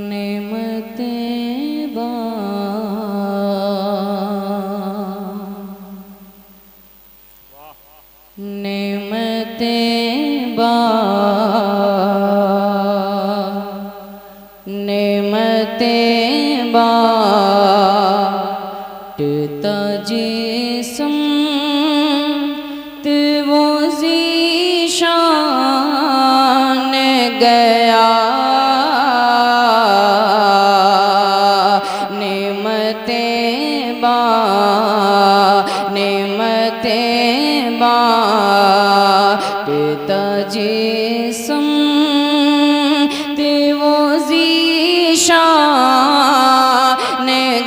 नेमतें बा नेमतें बा नेमतें बाटता जिस्म वो ज़ीशान गया। नेमतें बाटता जिस्म वो ज़ीशान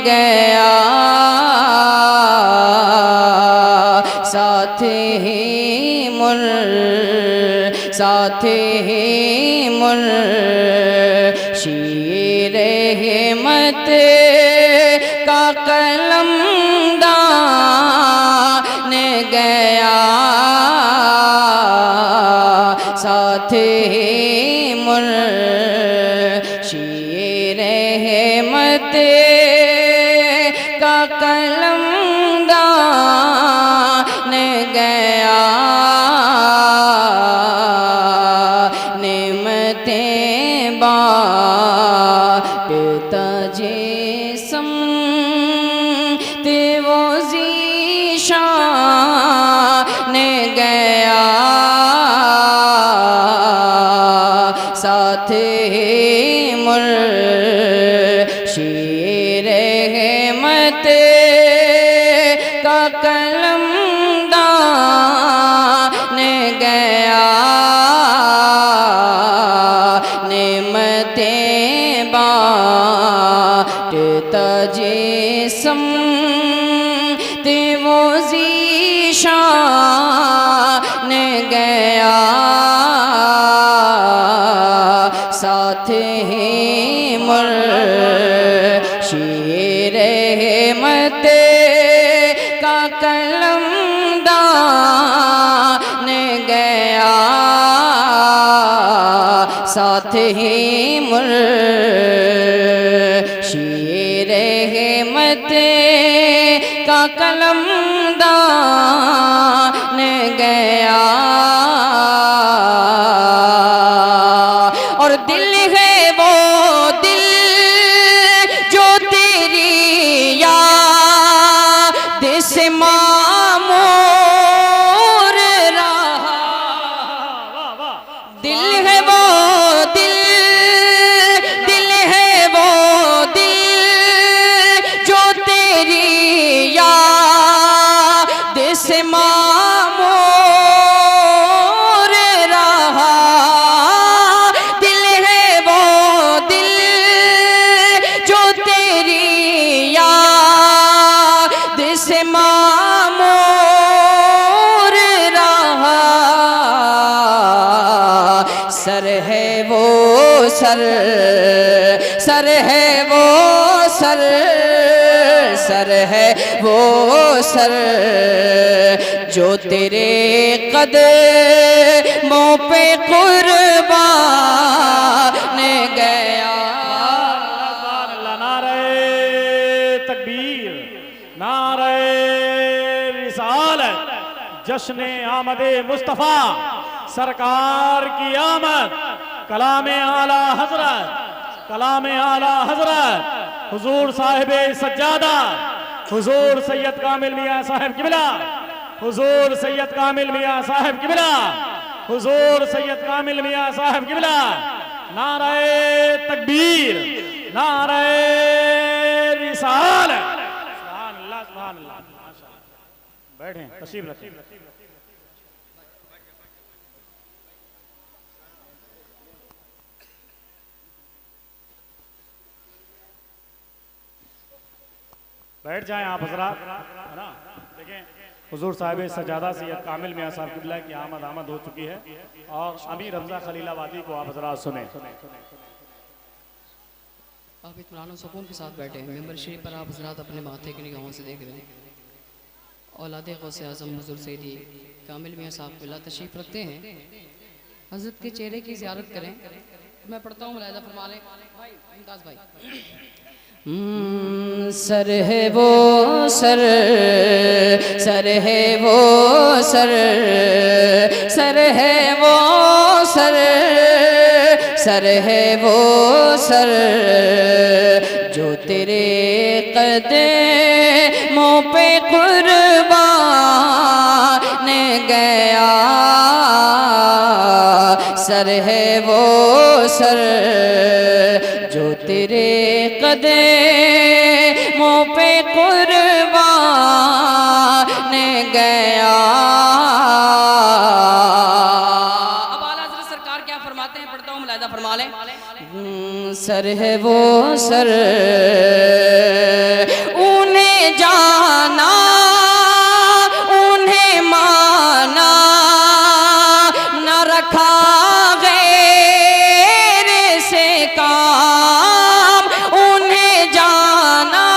गया। साथ ही मुर्शीद रहमत का कलम दान गया। साथ ही मुर्शीद रहमत का कलम दान गया। नेमतें बाटता जिस्म वो ज़ीशान गया। साथ ही मुर्शीद रहमत का कलम दान गया। नेमतें बाटता जिस्म वो ज़ीशान गया। साथ ही मुर्शीद रहमत का कलम दान गया। साथ ही मुर्शीद रहमत का कलम दान गया। और दिल है वो दिल जो तेरी याद से मामूर रहा। दिल है वो दिल है वो दिल जो तेरी याद से मामूर रहा। दिल है वो दिल जो तेरी याद से मामूर रहा। सर है वो सर है वो सर है वो सर जो तेरे कदमों पे कुर्बान गया। नारे तकबीर, नारे रिसालत, जश्न आमदे मुस्तफ़ा, सरकार की आमद, कलाम आला हजरत हुजूर साहिब सज्जादा, हुजूर सैयद कामिल मियाँ साहब किबला, हुजूर सैयद कामिल मियाँ साहब किबला, हुजूर सैयद कामिल मियाँ साहब किबला। नारे तकबीर, नारे रिसालत। सुभान अल्लाह, सुभान अल्लाह। बैठे, तशरीफ रखें। बैठ जाएं आप हजरात, है ना। देखें हुजूर साहिब सजादा सैयद कामिल मियाँ साहब किबला की आमद हो चुकी है और अमीर रमज़ा खलीलाबादी को आप हजरात सुने। आप इत्मीनान और सुकून के साथ बैठे हैं। मेंबर शरीफ पर आप हजरात अपने माथे की निगाहों से देख रहे हैं। औलाद गौसे आज़म हुज़ूर सैयदी कामिल मियाँ साहब किबला तशरीफ़ रखते हैं। हज़रत के चेहरे की ज़ियारत करें, मैं पढ़ता हूँ, मुलाहिजा फरमा लें भाई मुमताज भाई। सर है वो सर, सर है वो सर, सर है वो सर, सर है वो सर, जो तेरे कदमों पे कुर्बान गया। सर है वो सर, जो तेरे कदमों पे कुर्बान गया। अब आला हज़रत सरकार क्या फरमाते हैं, पढ़ता हूँ, मुलाहिजा फरमा लें। सर है वो सर, उन्हें जाना उन्हें माना, न रखा गैर से काम। उन्हें जाना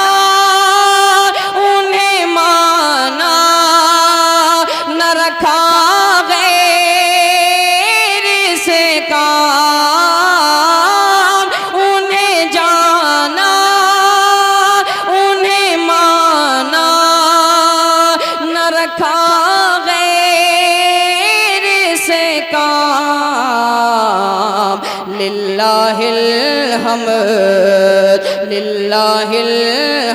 उन्हें माना, न रखा गैर से काम। उन्हें जाना उन्हें माना, न रखा गैर से काम। लिल्लाहिल हम्द, लिल्लाहिल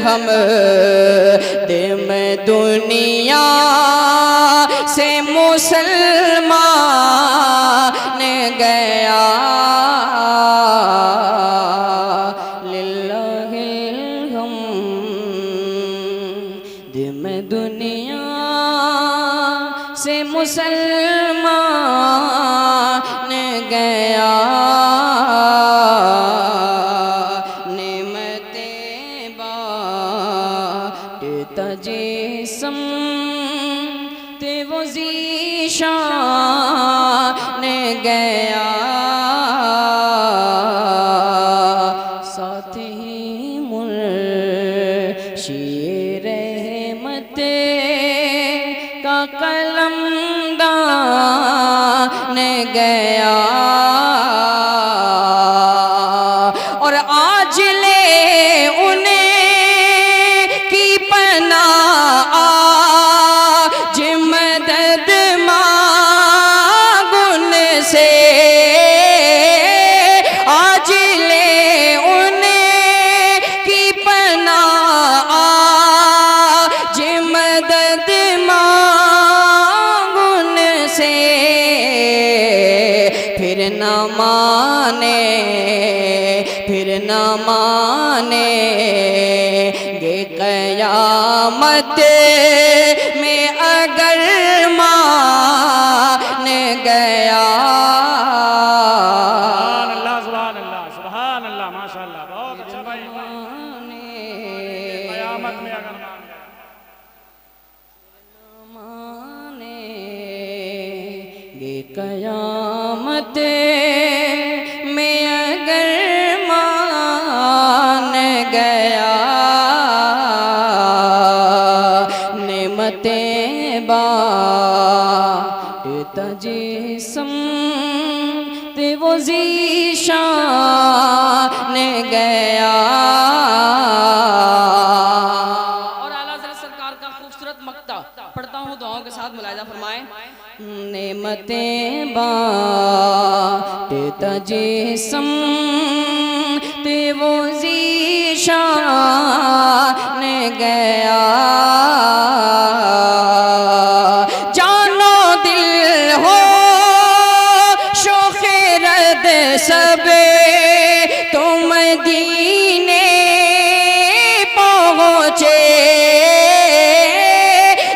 हम्द, मैं दुनिया से मुसलमान गया। लिल्लाहिल हम्द, मैं दुनिया से मुसलमान गया। नेमतें बांटता जिस्म ते वो ज़ीशान गया। साथ ही मुर्शिद रहमत का कलमदान गया। और आज ले उन्हें की पनाह, आज मदद मांग उनसे। आज ले उन्हें की पनाह, आज मदद मांग उनसे। फिर न माने, फिर न माने गे कयामत में अगर मान गया। सुभान अल्लाह, सुभान अल्लाह, माशाअल्लाह, बहुत अच्छा भाई। कयामत में अगर मानेंगे कयामत में अगर मान गया। नेमतें बांटता जिस्म ते वो ज़ीशान गया। और आला हज़रत सरकार का खूबसूरत मक्ता पढ़ता हूँ, दुआओं के साथ मुलाहिजा फरमाएं। नेमतें बांटता जिस्म ते वो ज़ीशान गया। जानो दिल हो शोखे रद सब तुम दीने पहुँचे।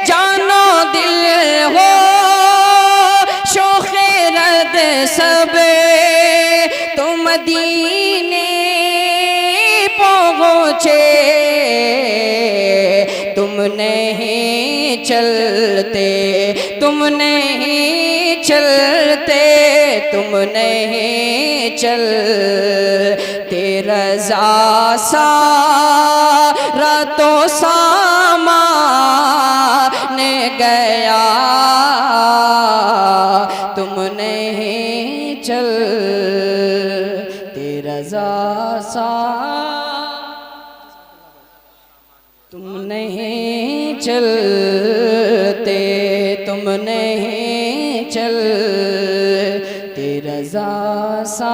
जानो दिल हो शोखे रद सब तुम दीने पहुँचे। तुम नहीं चलते, तुम नहीं चलते, तुम नहीं चलते। रज़ा सारा तो सामान गया। तुम नहीं चल रज़ा सा तुम नहीं चलते, तुम नहीं चलते, रज़ा सा